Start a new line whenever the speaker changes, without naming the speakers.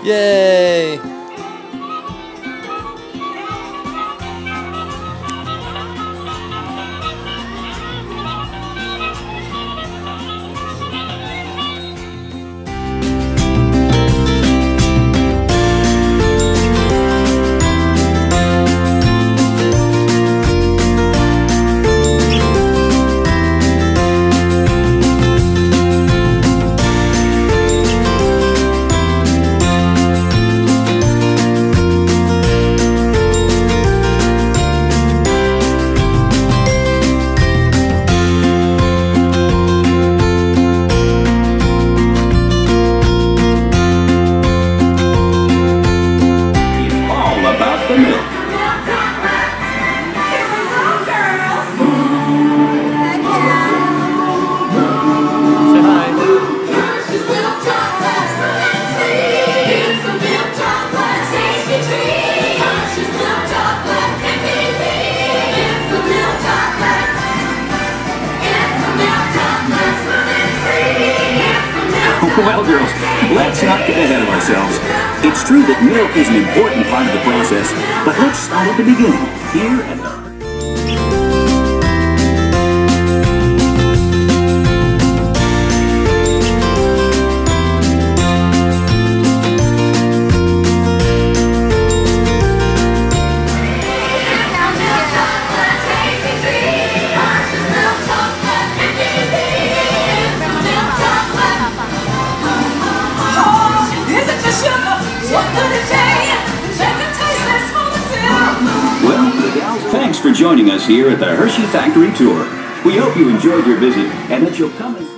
Yay!
Well, girls, let's not get ahead of ourselves. It's true that milk is an important part of the process, but let's start at the beginning, here at the... Thanks for joining us here at the Hershey Factory Tour. We hope you enjoyed your visit and that you'll come and...